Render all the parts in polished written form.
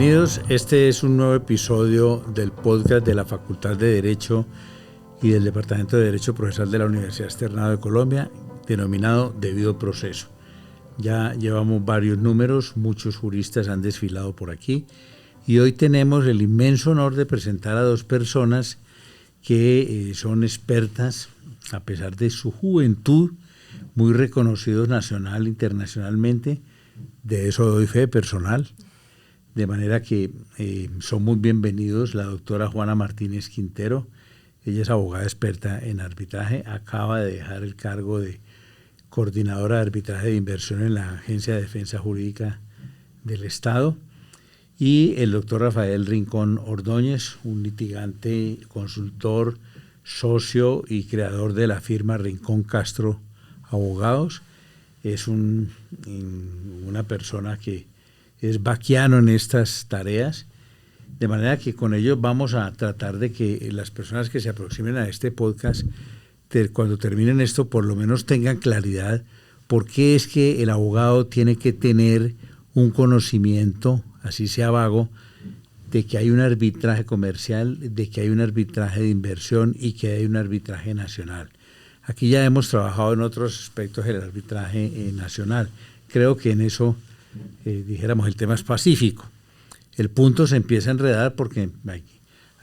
Bienvenidos, este es un nuevo episodio del podcast de la Facultad de Derecho y del Departamento de Derecho Procesal de la Universidad Externado de Colombia, denominado Debido Proceso. Ya llevamos varios números, muchos juristas han desfilado por aquí y hoy tenemos el inmenso honor de presentar a dos personas que son expertas, a pesar de su juventud, muy reconocidos nacional e internacionalmente. De eso doy fe personal. De manera que son muy bienvenidos la doctora Juana Martínez Quintero. Ella es abogada experta en arbitraje, acaba de dejar el cargo de coordinadora de arbitraje de inversión en la Agencia de Defensa Jurídica del Estado. Y el doctor Rafael Rincón Ordóñez, un litigante, consultor, socio y creador de la firma Rincón Castro Abogados. Es una persona que es vaquiano en estas tareas, de manera que con ellos vamos a tratar de que las personas que se aproximen a este podcast, cuando terminen esto, por lo menos tengan claridad por qué es que el abogado tiene que tener un conocimiento, así sea vago, de que hay un arbitraje comercial, de que hay un arbitraje de inversión y que hay un arbitraje nacional. Aquí ya hemos trabajado en otros aspectos del arbitraje nacional. Creo que en eso, dijéramos, el tema es pacífico. El punto se empieza a enredar porque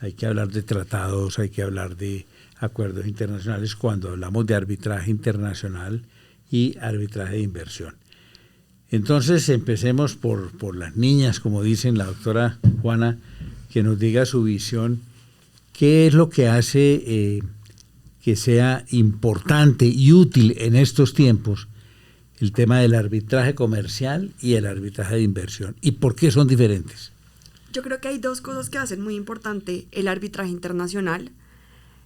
hay que hablar de tratados, hay que hablar de acuerdos internacionales cuando hablamos de arbitraje internacional y arbitraje de inversión. Entonces empecemos por las niñas, como dicen la doctora Juana, que nos diga su visión, qué es lo que hace que sea importante y útil en estos tiempos el tema del arbitraje comercial y el arbitraje de inversión. ¿Y por qué son diferentes? Yo creo que hay dos cosas que hacen muy importante el arbitraje internacional.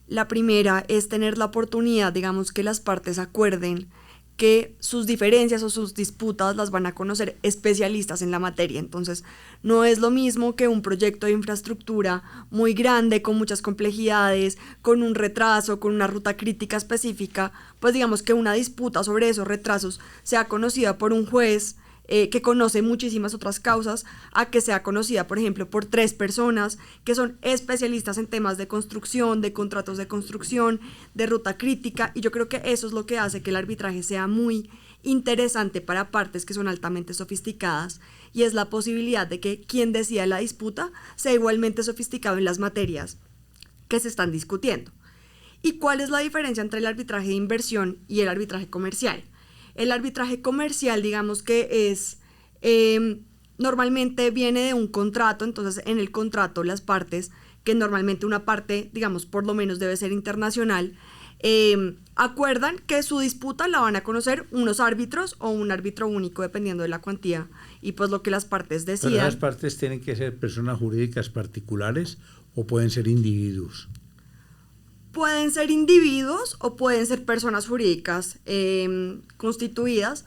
La primera es tener la oportunidad, digamos, que las partes acuerden que sus diferencias o sus disputas las van a conocer especialistas en la materia. Entonces, no es lo mismo que un proyecto de infraestructura muy grande, con muchas complejidades, con un retraso, con una ruta crítica específica, pues digamos que una disputa sobre esos retrasos sea conocida por un juez que conoce muchísimas otras causas, a que sea conocida, por ejemplo, por 3 personas que son especialistas en temas de construcción, de contratos de construcción, de ruta crítica, y yo creo que eso es lo que hace que el arbitraje sea muy interesante para partes que son altamente sofisticadas, y es la posibilidad de que quien decida la disputa sea igualmente sofisticado en las materias que se están discutiendo. ¿Y cuál es la diferencia entre el arbitraje de inversión y el arbitraje comercial? El arbitraje comercial, digamos que es, normalmente viene de un contrato. Entonces en el contrato las partes, que normalmente una parte, digamos, por lo menos debe ser internacional, acuerdan que su disputa la van a conocer unos árbitros o un árbitro único, dependiendo de la cuantía y pues lo que las partes decidan. ¿Pero las partes tienen que ser personas jurídicas particulares o pueden ser individuos? Pueden ser individuos o pueden ser personas jurídicas constituidas,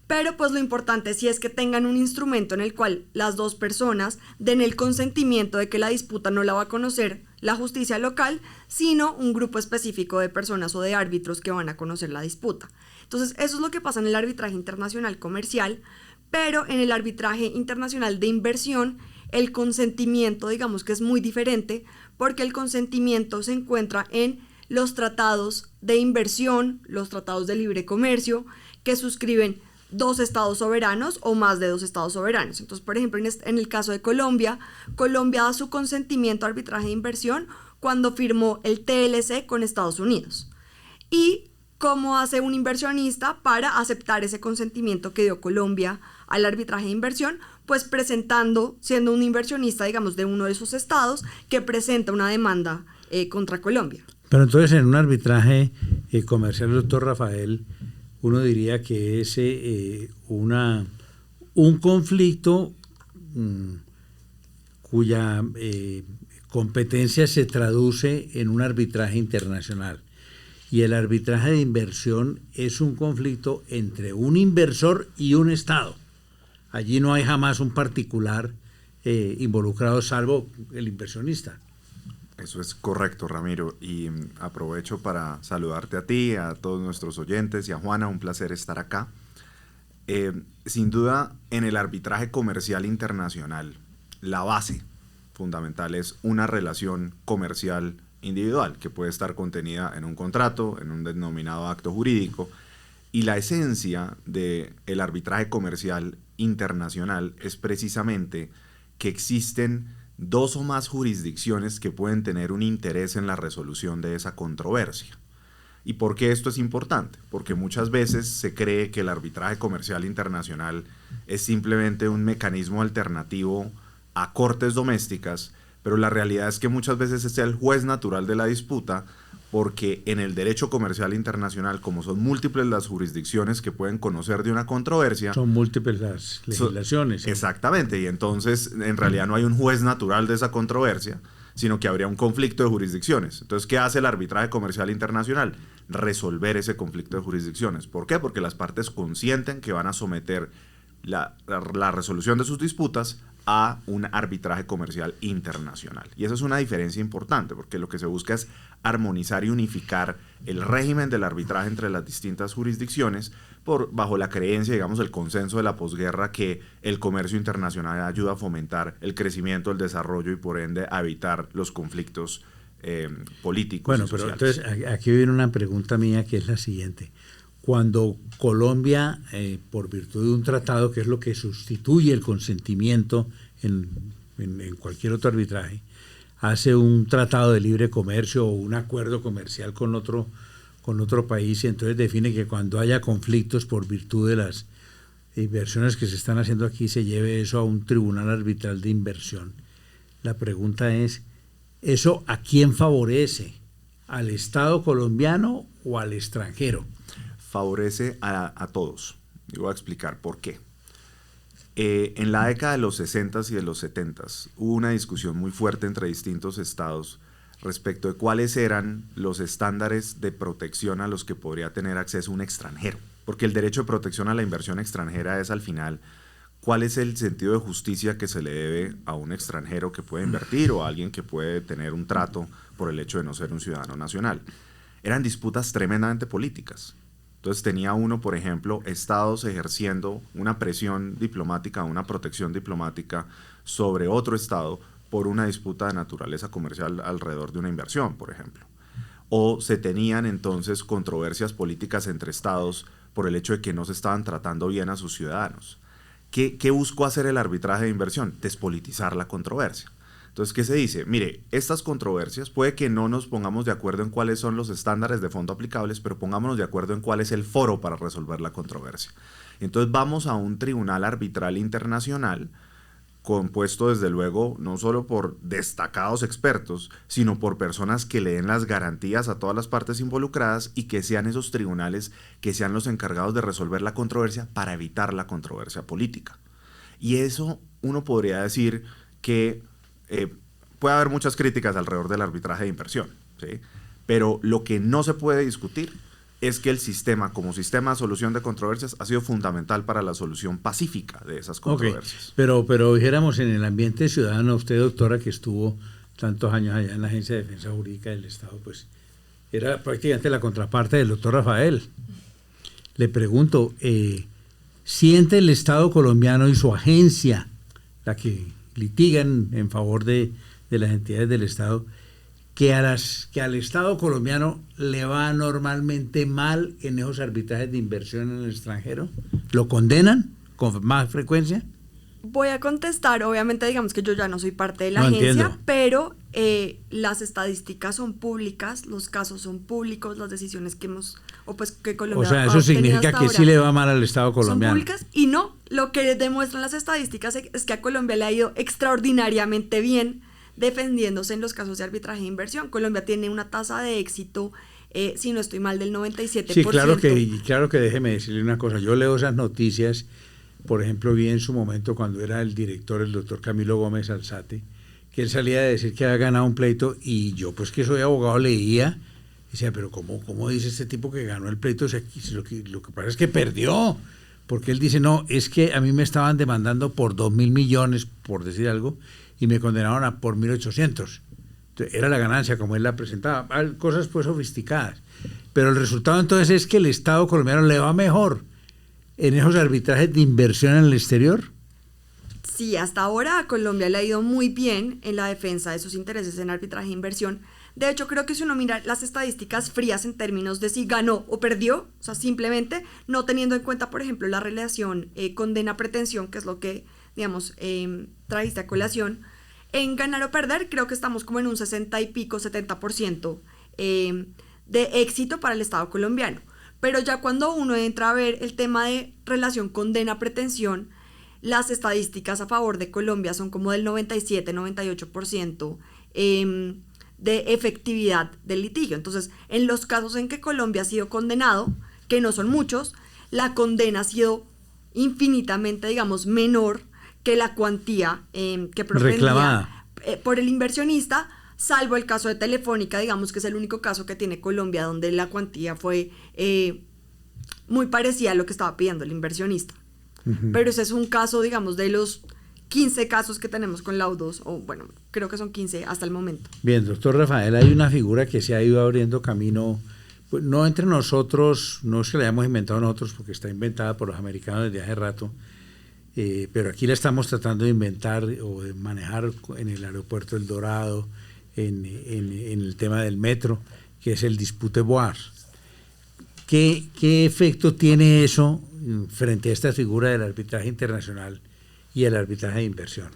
pero pues lo importante sí es que tengan un instrumento en el cual las dos personas den el consentimiento de que la disputa no la va a conocer la justicia local, sino un grupo específico de personas o de árbitros que van a conocer la disputa. Entonces eso es lo que pasa en el arbitraje internacional comercial, pero en el arbitraje internacional de inversión el consentimiento, digamos que es muy diferente, porque el consentimiento se encuentra en los tratados de inversión, los tratados de libre comercio, que suscriben 2 estados soberanos o más de 2 estados soberanos. Entonces, por ejemplo, en el caso de Colombia, Colombia da su consentimiento a arbitraje de inversión cuando firmó el TLC con Estados Unidos. ¿Y cómo hace un inversionista para aceptar ese consentimiento que dio Colombia al arbitraje de inversión? Pues presentando, siendo un inversionista, digamos, de uno de esos estados que presenta una demanda contra Colombia. Pero entonces en un arbitraje comercial, doctor Rafael, uno diría que es un conflicto cuya competencia se traduce en un arbitraje internacional. Y el arbitraje de inversión es un conflicto entre un inversor y un Estado. Allí no hay jamás un particular involucrado, salvo el inversionista. Eso es correcto, Ramiro, y aprovecho para saludarte a ti, a todos nuestros oyentes y a Juana, un placer estar acá. Sin duda, en el arbitraje comercial internacional la base fundamental es una relación comercial individual que puede estar contenida en un contrato, en un denominado acto jurídico, y la esencia del arbitraje comercial internacional es precisamente que existen dos o más jurisdicciones que pueden tener un interés en la resolución de esa controversia. ¿Y por qué esto es importante? Porque muchas veces se cree que el arbitraje comercial internacional es simplemente un mecanismo alternativo a cortes domésticas, pero la realidad es que muchas veces es el juez natural de la disputa, porque en el derecho comercial internacional, como son múltiples las jurisdicciones que pueden conocer de una controversia, son múltiples las legislaciones. ¿Sí? Exactamente, y entonces en realidad no hay un juez natural de esa controversia, sino que habría un conflicto de jurisdicciones. Entonces, ¿qué hace el arbitraje comercial internacional? Resolver ese conflicto de jurisdicciones. ¿Por qué? Porque las partes consienten que van a someter la resolución de sus disputas a un arbitraje comercial internacional. Y esa es una diferencia importante, porque lo que se busca es armonizar y unificar el régimen del arbitraje entre las distintas jurisdicciones bajo la creencia, digamos, el consenso de la posguerra que el comercio internacional ayuda a fomentar el crecimiento, el desarrollo y por ende a evitar los conflictos políticos. Bueno, y sociales. pero entonces aquí viene una pregunta mía que es la siguiente. Cuando Colombia, por virtud de un tratado, que es lo que sustituye el consentimiento en cualquier otro arbitraje, hace un tratado de libre comercio o un acuerdo comercial con otro país, y entonces define que cuando haya conflictos por virtud de las inversiones que se están haciendo aquí, se lleve eso a un tribunal arbitral de inversión. La pregunta es, ¿eso a quién favorece? ¿Al Estado colombiano o al extranjero? Favorece a todos. Y voy a explicar por qué. En la década de los 60s y de los 70s hubo una discusión muy fuerte entre distintos estados respecto de cuáles eran los estándares de protección a los que podría tener acceso un extranjero. Porque el derecho de protección a la inversión extranjera es al final cuál es el sentido de justicia que se le debe a un extranjero que puede invertir o a alguien que puede tener un trato por el hecho de no ser un ciudadano nacional. Eran disputas tremendamente políticas. Entonces tenía uno, por ejemplo, estados ejerciendo una presión diplomática, una protección diplomática sobre otro estado por una disputa de naturaleza comercial alrededor de una inversión, por ejemplo. O se tenían entonces controversias políticas entre estados por el hecho de que no se estaban tratando bien a sus ciudadanos. ¿Qué buscó hacer el arbitraje de inversión? Despolitizar la controversia. Entonces, ¿qué se dice? Mire, estas controversias puede que no nos pongamos de acuerdo en cuáles son los estándares de fondo aplicables, pero pongámonos de acuerdo en cuál es el foro para resolver la controversia. Entonces vamos a un tribunal arbitral internacional compuesto desde luego no solo por destacados expertos, sino por personas que le den las garantías a todas las partes involucradas y que sean esos tribunales que sean los encargados de resolver la controversia para evitar la controversia política. Y eso uno podría decir que puede haber muchas críticas alrededor del arbitraje de inversión, ¿sí? Pero lo que no se puede discutir es que el sistema, como sistema de solución de controversias, ha sido fundamental para la solución pacífica de esas controversias. Okay. Pero dijéramos, en el ambiente ciudadano, usted, doctora, que estuvo tantos años allá en la Agencia de Defensa Jurídica del Estado, pues era prácticamente la contraparte del doctor Rafael. Le pregunto, ¿siente el Estado colombiano y su agencia, la que litigan en favor de las entidades del Estado, que al Estado colombiano le va normalmente mal en esos arbitrajes de inversión en el extranjero? ¿Lo condenan con más frecuencia? Voy a contestar, obviamente digamos que yo ya no soy parte de la agencia, entiendo. pero las estadísticas son públicas, los casos son públicos, las decisiones que que Colombia o sea, eso ha obtenido significa hasta que ahora sí le va mal al Estado colombiano. son públicas y no, lo que demuestran las estadísticas es que a Colombia le ha ido extraordinariamente bien defendiéndose en los casos de arbitraje de inversión. Colombia tiene una tasa de éxito, si no estoy mal, del 97%. Sí, claro que déjeme decirle una cosa. Yo leo esas noticias, por ejemplo, vi en su momento cuando era el director, el doctor Camilo Gómez Alzate, que él salía a decir que había ganado un pleito y yo, pues que soy abogado, leía y decía, pero ¿cómo dice este tipo que ganó el pleito? O sea, lo que pasa es que perdió, porque él dice, no, es que a mí me estaban demandando por 2.000 millones, por decir algo, y me condenaron por 1.800. Era la ganancia, como él la presentaba. Cosas pues sofisticadas. Pero el resultado entonces es que el Estado colombiano le va mejor en esos arbitrajes de inversión en el exterior. Sí, hasta ahora a Colombia le ha ido muy bien en la defensa de sus intereses en arbitraje e inversión. De hecho, creo que si uno mira las estadísticas frías en términos de si ganó o perdió, o sea, simplemente no teniendo en cuenta, por ejemplo, la relación condena-pretensión, que es lo que, digamos, trajiste a colación, en ganar o perder creo que estamos como en un 60 y pico, 70% de éxito para el Estado colombiano. Pero ya cuando uno entra a ver el tema de relación condena-pretensión, las estadísticas a favor de Colombia son como del 97-98% de efectividad del litigio. Entonces, en los casos en que Colombia ha sido condenado, que no son muchos, la condena ha sido infinitamente, digamos, menor que la cuantía que propendía por el inversionista, salvo el caso de Telefónica, digamos que es el único caso que tiene Colombia donde la cuantía fue muy parecida a lo que estaba pidiendo el inversionista. Pero ese es un caso, digamos, de los 15 casos que tenemos con laudos, o bueno, creo que son 15 hasta el momento. Bien, doctor Rafael, hay una figura que se ha ido abriendo camino, pues, no entre nosotros, no es que la hayamos inventado nosotros, porque está inventada por los americanos desde hace rato, pero aquí la estamos tratando de inventar o de manejar en el aeropuerto El Dorado, en el tema del metro, que es el dispute board. ¿Qué efecto tiene eso frente a esta figura del arbitraje internacional y el arbitraje de inversión?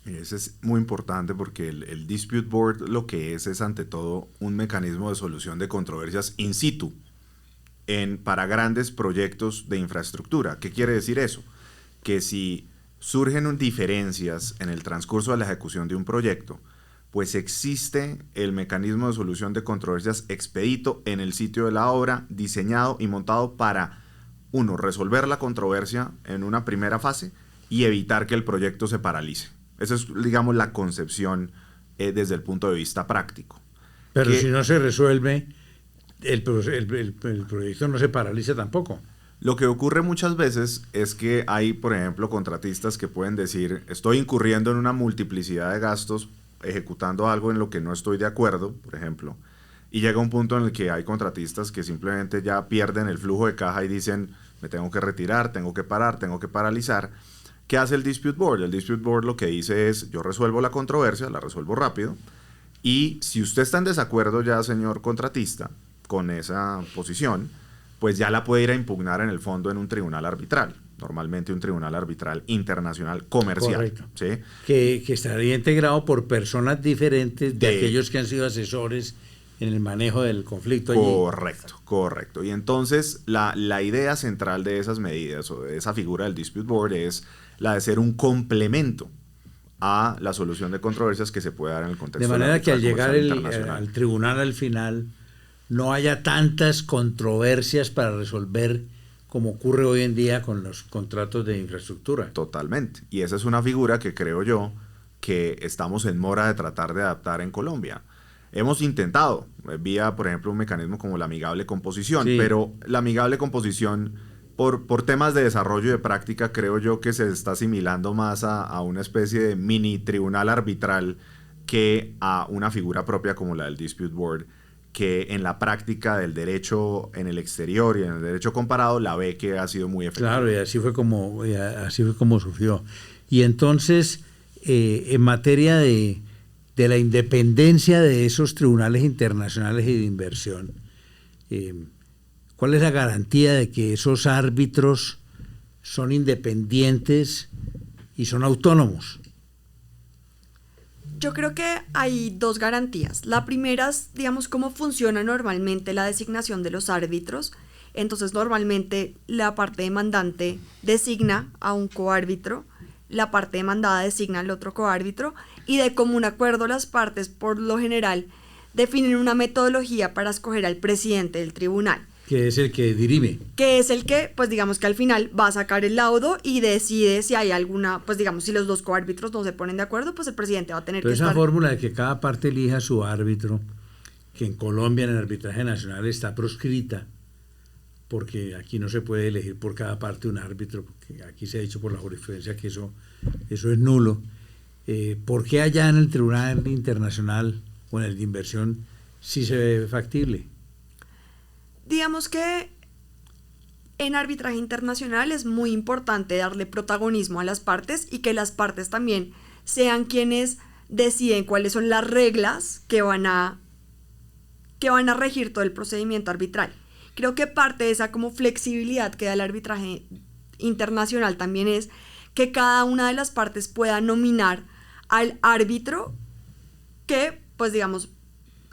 Eso es muy importante porque el Dispute Board lo que es ante todo un mecanismo de solución de controversias in situ para grandes proyectos de infraestructura. ¿Qué quiere decir eso? Que si surgen diferencias en el transcurso de la ejecución de un proyecto, pues existe el mecanismo de solución de controversias expedito en el sitio de la obra, diseñado y montado para, uno, resolver la controversia en una primera fase y evitar que el proyecto se paralice. Esa es, digamos, la concepción desde el punto de vista práctico. Pero si no se resuelve, el proyecto no se paraliza tampoco. Lo que ocurre muchas veces es que hay, por ejemplo, contratistas que pueden decir, estoy incurriendo en una multiplicidad de gastos ejecutando algo en lo que no estoy de acuerdo, por ejemplo, y llega un punto en el que hay contratistas que simplemente ya pierden el flujo de caja y dicen, me tengo que retirar, tengo que parar, tengo que paralizar. ¿Qué hace el Dispute Board? El Dispute Board lo que dice es, yo resuelvo la controversia, la resuelvo rápido, y si usted está en desacuerdo ya, señor contratista, con esa posición, pues ya la puede ir a impugnar en el fondo en un tribunal arbitral, normalmente un tribunal arbitral internacional comercial. Correcto. ¿Sí? Que estaría integrado por personas diferentes de aquellos que han sido asesores en el manejo del conflicto allí. Correcto. Y entonces la idea central de esas medidas o de esa figura del Dispute Board es la de ser un complemento a la solución de controversias que se puede dar en el contexto de manera que al llegar al tribunal al final no haya tantas controversias para resolver como ocurre hoy en día con los contratos de infraestructura. Totalmente. Y esa es una figura que creo yo que estamos en mora de tratar de adaptar en Colombia. Hemos intentado, vía, por ejemplo, un mecanismo como la amigable composición, sí, pero la amigable composición, por temas de desarrollo y de práctica, creo yo que se está asimilando más a una especie de mini tribunal arbitral que a una figura propia como la del Dispute Board, que en la práctica del derecho en el exterior y en el derecho comparado la ve que ha sido muy efectiva. Claro, y así fue como surgió. Y entonces, en materia de la independencia de esos tribunales internacionales y de inversión, ¿cuál es la garantía de que esos árbitros son independientes y son autónomos? Yo creo que hay dos garantías. La primera es, digamos, cómo funciona normalmente la designación de los árbitros. Entonces, normalmente la parte demandante designa a un coárbitro, la parte demandada designa al otro coárbitro, y de común acuerdo las partes, por lo general, definen una metodología para escoger al presidente del tribunal. Que es el que dirime. Que es el que, pues digamos que al final va a sacar el laudo y decide si hay alguna, pues digamos, si los dos coárbitros no se ponen de acuerdo, pues el presidente va a tener que estar... Esa fórmula de que cada parte elija su árbitro, que en Colombia en el arbitraje nacional está proscrita, porque aquí no se puede elegir por cada parte un árbitro, porque aquí se ha dicho por la jurisprudencia que eso es nulo. ¿Por qué allá en el Tribunal Internacional o en el de Inversión sí se ve factible? Digamos que en arbitraje internacional es muy importante darle protagonismo a las partes y que las partes también sean quienes deciden cuáles son las reglas que van a regir todo el procedimiento arbitral. Creo que parte de esa como flexibilidad que da el arbitraje internacional también es que cada una de las partes pueda nominar al árbitro que, pues digamos,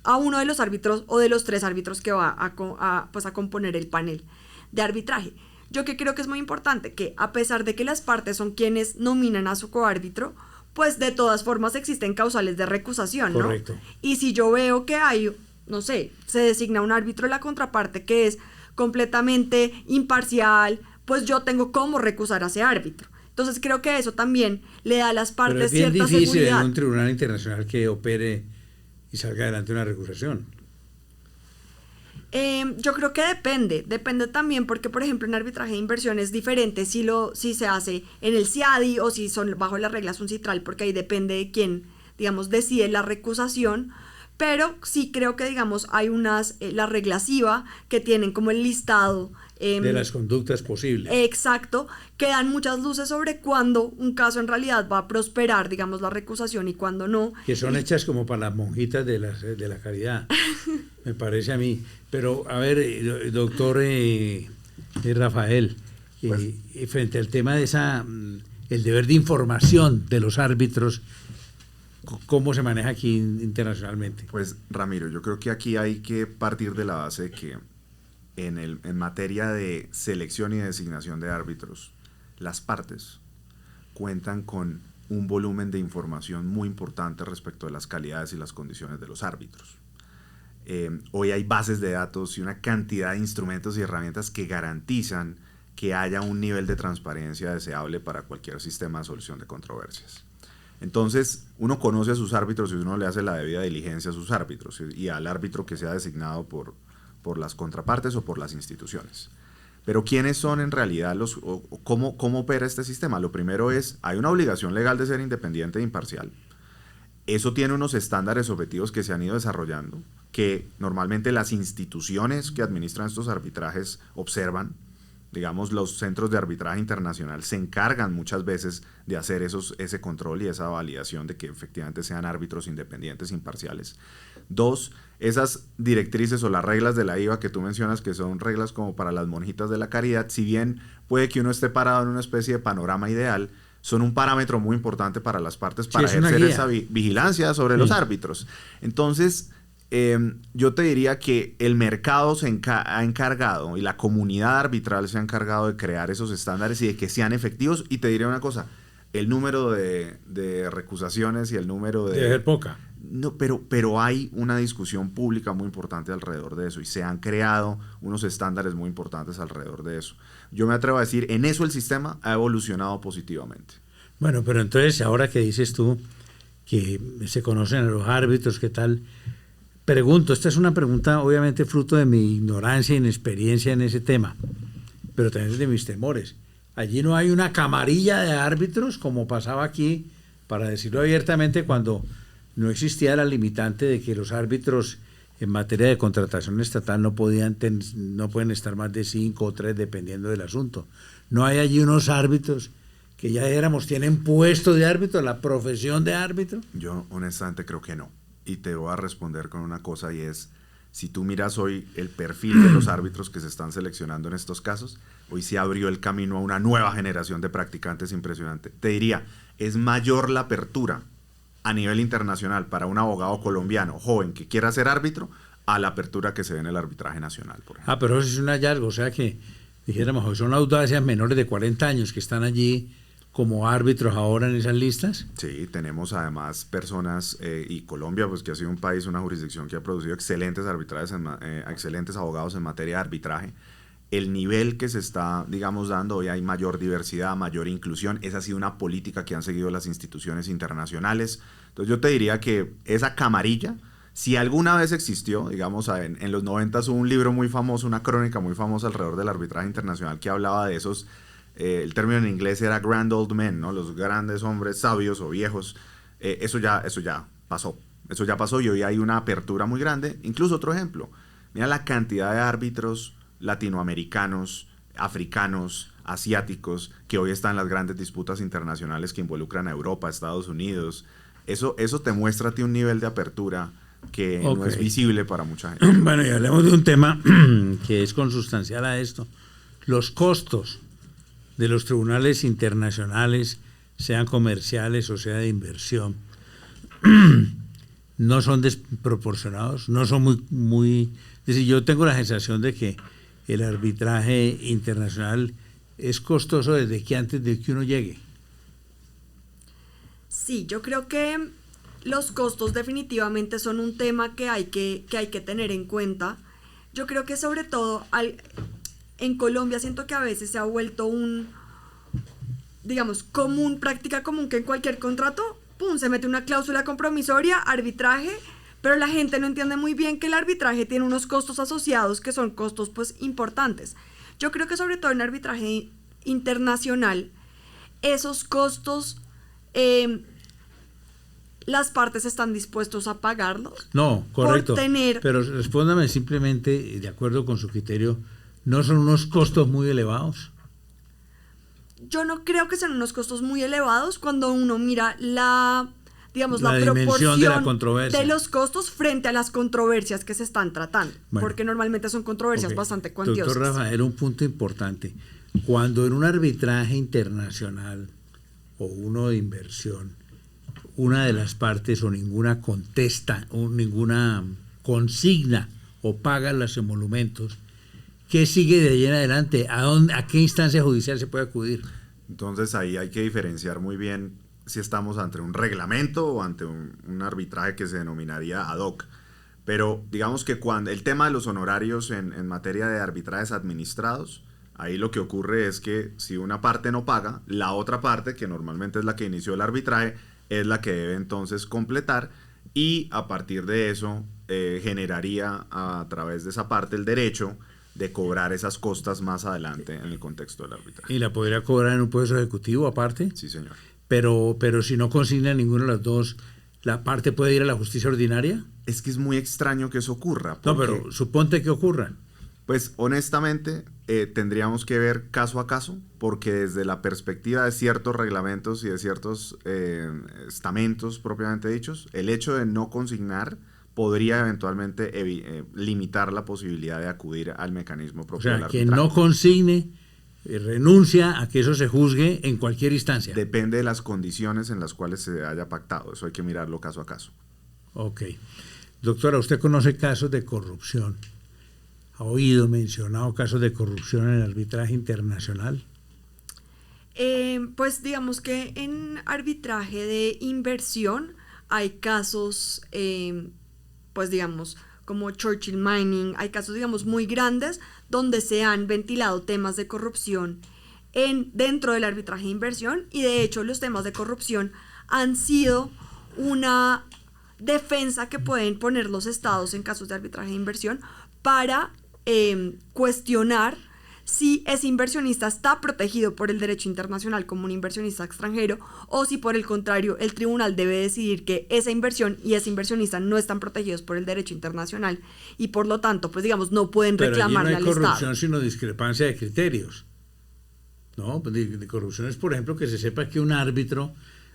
a uno de los árbitros o de los 3 árbitros que va a componer el panel de arbitraje. Yo que creo que es muy importante que, a pesar de que las partes son quienes nominan a su coárbitro, pues de todas formas existen causales de recusación, ¿no? Correcto. Y si yo veo que hay, no sé, se designa un árbitro de la contraparte que es completamente imparcial, pues yo tengo cómo recusar a ese árbitro. Entonces creo que eso también le da a las partes cierta seguridad. Pero es bien difícil en un tribunal internacional que opere y salga adelante una recusación. Yo creo que depende también porque, por ejemplo, en arbitraje de inversión es diferente si se hace en el CIADI o si son bajo las reglas un citral, porque ahí depende de quién, digamos, decide la recusación, pero sí creo que, digamos, hay las reglas IVA que tienen como el listado de las conductas posibles. Exacto, que dan muchas luces sobre cuándo un caso en realidad va a prosperar, digamos, la recusación y cuándo no. Que son hechas como para las monjitas de la caridad, me parece a mí. Pero, a ver, doctor Rafael, frente al tema de el deber de información de los árbitros, ¿cómo se maneja aquí internacionalmente? Pues, Ramiro, yo creo que aquí hay que partir de la base de que en materia de selección y designación de árbitros, las partes cuentan con un volumen de información muy importante respecto de las calidades y las condiciones de los árbitros. Hoy hay bases de datos y una cantidad de instrumentos y herramientas que garantizan que haya un nivel de transparencia deseable para cualquier sistema de solución de controversias. Entonces, uno conoce a sus árbitros y uno le hace la debida diligencia a sus árbitros y al árbitro que sea designado por las contrapartes o por las instituciones. Pero ¿quiénes son en realidad cómo opera este sistema? Lo primero es, hay una obligación legal de ser independiente e imparcial. Eso tiene unos estándares objetivos que se han ido desarrollando, que normalmente las instituciones que administran estos arbitrajes observan. Digamos, los centros de arbitraje internacional se encargan muchas veces de hacer ese control y esa validación de que efectivamente sean árbitros independientes, imparciales. 2, esas directrices o las reglas de la IVA que tú mencionas, que son reglas como para las monjitas de la caridad, si bien puede que uno esté parado en una especie de panorama ideal, son un parámetro muy importante para las partes para ejercer esa vigilancia sobre los árbitros. Entonces, yo te diría que el mercado ha encargado y la comunidad arbitral se ha encargado de crear esos estándares y de que sean efectivos. Y te diría una cosa, el número de recusaciones y el número de... Debe ser poca. No, pero hay una discusión pública muy importante alrededor de eso y se han creado unos estándares muy importantes alrededor de eso. Yo me atrevo a decir, en eso el sistema ha evolucionado positivamente. Bueno, pero entonces ahora que dices tú que se conocen a los árbitros, ¿qué tal? Pregunto, esta es una pregunta obviamente fruto de mi ignorancia e inexperiencia en ese tema, pero también de mis temores. Allí no hay una camarilla de árbitros como pasaba aquí, para decirlo abiertamente, cuando no existía la limitante de que los árbitros en materia de contratación estatal no pueden estar más de 5 o 3 dependiendo del asunto. No hay allí unos árbitros que ya tienen puesto de árbitro, la profesión de árbitro. Yo honestamente creo que no. Y te voy a responder con una cosa y es, si tú miras hoy el perfil de los árbitros que se están seleccionando en estos casos, hoy se abrió el camino a una nueva generación de practicantes impresionante. Te diría, es mayor la apertura a nivel internacional para un abogado colombiano joven que quiera ser árbitro a la apertura que se ve en el arbitraje nacional, por ejemplo. Pero eso es un hallazgo, o sea que, dijéramos, hoy son audacias menores de 40 años que están allí como árbitros ahora en esas listas. Sí, tenemos además personas, y Colombia, pues que ha sido un país, una jurisdicción que ha producido excelentes arbitrajes, excelentes abogados en materia de arbitraje. El nivel que se está, digamos, dando, hoy hay mayor diversidad, mayor inclusión. Esa ha sido una política que han seguido las instituciones internacionales. Entonces yo te diría que esa camarilla, si alguna vez existió, digamos, en los 90 hubo un libro muy famoso, una crónica muy famosa alrededor del arbitraje internacional que hablaba de esos, el término en inglés era grand old men, ¿no? Los grandes hombres sabios o viejos. Eso ya pasó. Eso ya pasó y hoy hay una apertura muy grande. Incluso otro ejemplo, mira la cantidad de árbitros latinoamericanos, africanos, asiáticos, que hoy están en las grandes disputas internacionales que involucran a Europa, Estados Unidos. Eso te muestra a ti un nivel de apertura que no es visible para mucha gente. Bueno, y hablemos de un tema que es consustancial a esto. Los costos de los tribunales internacionales, sean comerciales o sea de inversión, no son desproporcionados, no son muy... Es decir, yo tengo la sensación de que el arbitraje internacional es costoso desde que antes de que uno llegue. Sí, yo creo que los costos definitivamente son un tema que hay que tener en cuenta. Yo creo que sobre todo en Colombia siento que a veces se ha vuelto digamos, práctica común, que en cualquier contrato, ¡pum!, se mete una cláusula compromisoria, arbitraje, pero la gente no entiende muy bien que el arbitraje tiene unos costos asociados que son costos pues importantes. Yo creo que sobre todo en arbitraje internacional, esos costos, las partes están dispuestos a pagarlos. No, correcto. Pero respóndame simplemente, de acuerdo con su criterio, ¿no son unos costos muy elevados? Yo no creo que sean unos costos muy elevados cuando uno mira la proporción de la controversia, de los costos frente a las controversias que se están tratando, porque normalmente son controversias bastante cuantiosas. Doctor Rafael, un punto importante. Cuando en un arbitraje internacional o uno de inversión, una de las partes o ninguna contesta o ninguna consigna o paga los emolumentos, ¿qué sigue de ahí en adelante? ¿A qué instancia judicial se puede acudir? Entonces ahí hay que diferenciar muy bien si estamos ante un reglamento o ante un arbitraje que se denominaría ad hoc. Pero digamos que cuando el tema de los honorarios en materia de arbitrajes administrados, ahí lo que ocurre es que si una parte no paga, la otra parte, que normalmente es la que inició el arbitraje, es la que debe entonces completar, y a partir de eso generaría a través de esa parte el derecho de cobrar esas costas más adelante en el contexto del arbitraje. ¿Y la podría cobrar en un proceso ejecutivo aparte? Sí, señor. Pero si no consigna ninguno de las dos, ¿la parte puede ir a la justicia ordinaria? Es que es muy extraño que eso ocurra. No, pero suponte que ocurra. Pues honestamente tendríamos que ver caso a caso, porque desde la perspectiva de ciertos reglamentos y de ciertos estamentos propiamente dichos, el hecho de no consignar podría eventualmente limitar la posibilidad de acudir al mecanismo propio del arbitraje. Quien no consigne renuncia a que eso se juzgue en cualquier instancia. Depende de las condiciones en las cuales se haya pactado. Eso hay que mirarlo caso a caso. Ok. Doctora, ¿usted conoce casos de corrupción? ¿Ha oído mencionado casos de corrupción en el arbitraje internacional? Pues digamos que en arbitraje de inversión hay casos, pues digamos, como Churchill Mining, hay casos, digamos, muy grandes donde se han ventilado temas de corrupción dentro del arbitraje de inversión, y de hecho los temas de corrupción han sido una defensa que pueden poner los estados en casos de arbitraje de inversión para cuestionar si ese inversionista está protegido por el derecho internacional como un inversionista extranjero, o si por el contrario el tribunal debe decidir que esa inversión y ese inversionista no están protegidos por el derecho internacional y por lo tanto, pues digamos, no pueden reclamarle al Estado. Pero allí no hay corrupción sino discrepancia de criterios. No, pues de corrupción es, por ejemplo, que se sepa que un árbitro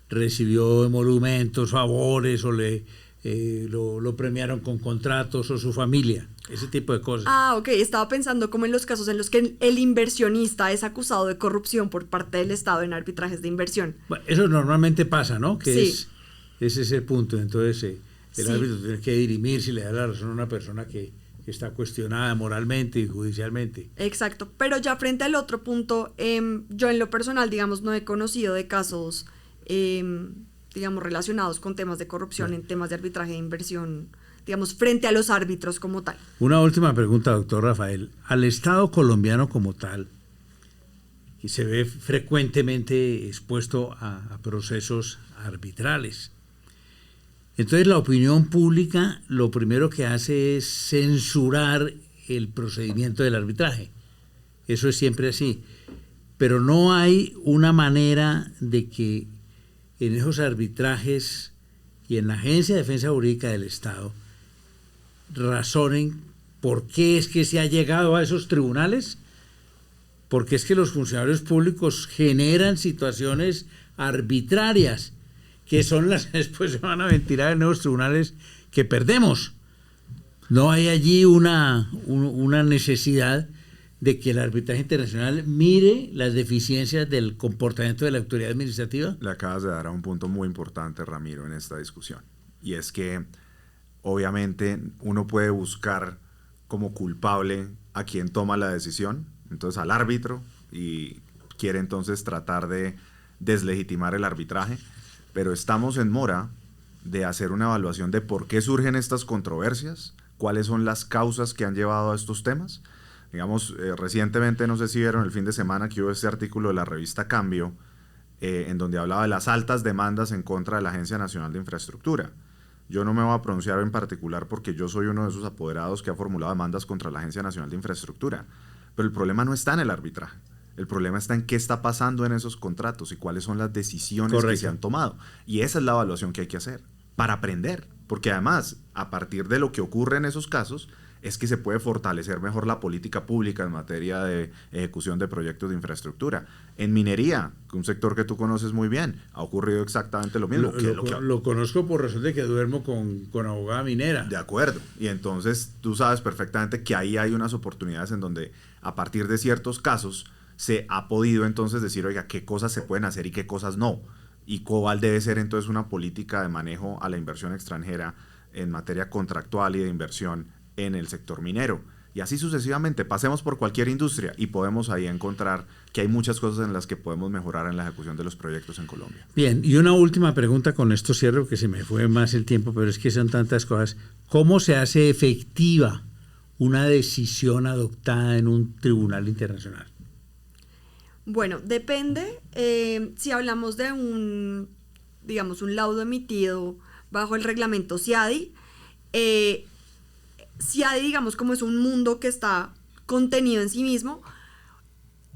recibió emolumentos, favores, o lo premiaron con contratos, o su familia, ese tipo de cosas. Ah, ok, estaba pensando como en los casos en los que el inversionista es acusado de corrupción por parte del Estado en arbitrajes de inversión. Bueno, eso normalmente pasa, ¿no? Que sí. Ese es el punto. Entonces el sí. árbitro tiene que dirimir si le da la razón a una persona que está cuestionada moralmente y judicialmente. Exacto, pero ya frente al otro punto, yo en lo personal, digamos, no he conocido de casos digamos, relacionados con temas de corrupción, en temas de arbitraje de inversión, digamos, frente a los árbitros como tal. Una última pregunta, doctor Rafael. Al Estado colombiano como tal, que se ve frecuentemente expuesto a procesos arbitrales, entonces la opinión pública lo primero que hace es censurar el procedimiento del arbitraje. Eso es siempre así. Pero no hay una manera de que en esos arbitrajes y en la Agencia de Defensa Jurídica del Estado razonen por qué es que se ha llegado a esos tribunales, porque es que los funcionarios públicos generan situaciones arbitrarias, que son las que después se van a ventilar en nuevos tribunales que perdemos. No hay allí una necesidad de que el arbitraje internacional mire las deficiencias del comportamiento de la autoridad administrativa. Le acabas de dar a un punto muy importante, Ramiro, en esta discusión. Y es que, obviamente, uno puede buscar como culpable a quien toma la decisión, entonces al árbitro, y quiere entonces tratar de deslegitimar el arbitraje, pero estamos en mora de hacer una evaluación de por qué surgen estas controversias, cuáles son las causas que han llevado a estos temas. Digamos, recientemente, no sé si vieron el fin de semana que hubo ese artículo de la revista Cambio, en donde hablaba de las altas demandas en contra de la Agencia Nacional de Infraestructura. Yo no me voy a pronunciar en particular porque yo soy uno de esos apoderados que ha formulado demandas contra la Agencia Nacional de Infraestructura, pero el problema no está en el arbitraje. El problema está en qué está pasando en esos contratos y cuáles son las decisiones que se han tomado. Y esa es la evaluación que hay que hacer para aprender, porque además, a partir de lo que ocurre en esos casos, es que se puede fortalecer mejor la política pública en materia de ejecución de proyectos de infraestructura. En minería, un sector que tú conoces muy bien, ha ocurrido exactamente lo mismo. Lo conozco por razón de que duermo con abogada minera. De acuerdo. Y entonces tú sabes perfectamente que ahí hay unas oportunidades en donde a partir de ciertos casos se ha podido entonces decir, oiga, qué cosas se pueden hacer y qué cosas no. Y cuál debe ser entonces una política de manejo a la inversión extranjera en materia contractual y de inversión en el sector minero. Y así sucesivamente, pasemos por cualquier industria y podemos ahí encontrar que hay muchas cosas en las que podemos mejorar en la ejecución de los proyectos en Colombia. Bien, y una última pregunta, con esto cierro, que se me fue más el tiempo, pero es que son tantas cosas. ¿Cómo se hace efectiva una decisión adoptada en un tribunal internacional? Bueno, depende. Si hablamos de un laudo emitido bajo el reglamento CIADI, CIADI, digamos, como es un mundo que está contenido en sí mismo,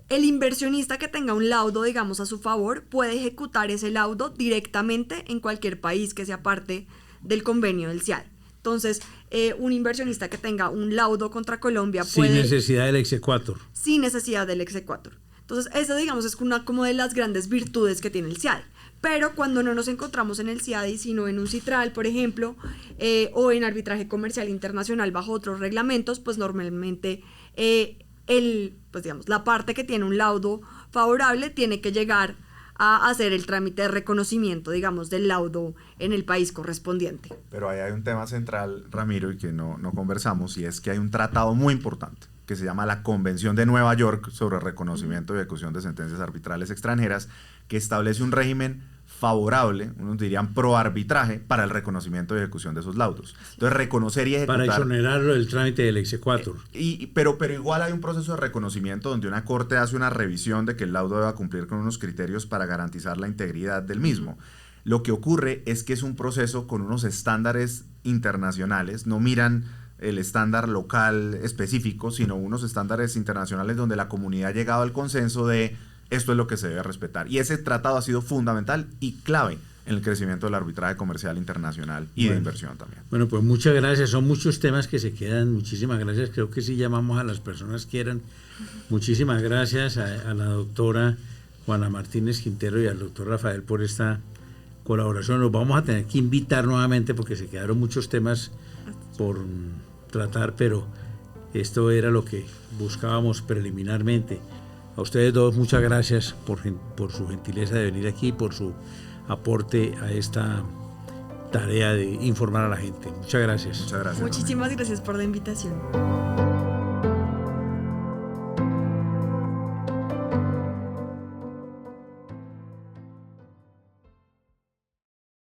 el inversionista que tenga un laudo, digamos, a su favor, puede ejecutar ese laudo directamente en cualquier país que sea parte del convenio del CIADI. Entonces, un inversionista que tenga un laudo contra Colombia puede... Sin necesidad del exequatur. Sin necesidad del exequatur. Entonces, esa, digamos, es una como de las grandes virtudes que tiene el CIADI. Pero cuando no nos encontramos en el CIADI, sino en un CITRAL, por ejemplo, o en arbitraje comercial internacional bajo otros reglamentos, pues normalmente la parte que tiene un laudo favorable tiene que llegar a hacer el trámite de reconocimiento, digamos, del laudo en el país correspondiente. Pero ahí hay un tema central, Ramiro, y que no conversamos, y es que hay un tratado muy importante que se llama la Convención de Nueva York sobre reconocimiento y ejecución de sentencias arbitrales extranjeras, que establece un régimen favorable, unos dirían pro arbitraje, para el reconocimiento y ejecución de esos laudos. Entonces, reconocer y ejecutar... Para exonerarlo del trámite del exequatur. Pero igual hay un proceso de reconocimiento donde una corte hace una revisión de que el laudo deba cumplir con unos criterios para garantizar la integridad del mismo. Lo que ocurre es que es un proceso con unos estándares internacionales, no miran el estándar local específico, sino unos estándares internacionales donde la comunidad ha llegado al consenso de esto es lo que se debe respetar. Y ese tratado ha sido fundamental y clave en el crecimiento del arbitraje comercial internacional y de inversión también. Bueno, pues muchas gracias. Son muchos temas que se quedan. Muchísimas gracias. Creo que sí llamamos a las personas que quieran. Muchísimas gracias a la doctora Juana Martínez Quintero y al doctor Rafael por esta colaboración. Los vamos a tener que invitar nuevamente porque se quedaron muchos temas por tratar, pero esto era lo que buscábamos preliminarmente. A ustedes dos, muchas gracias por su gentileza de venir aquí, por su aporte a esta tarea de informar a la gente. Muchas gracias. Muchas gracias. Muchísimas gracias por la invitación.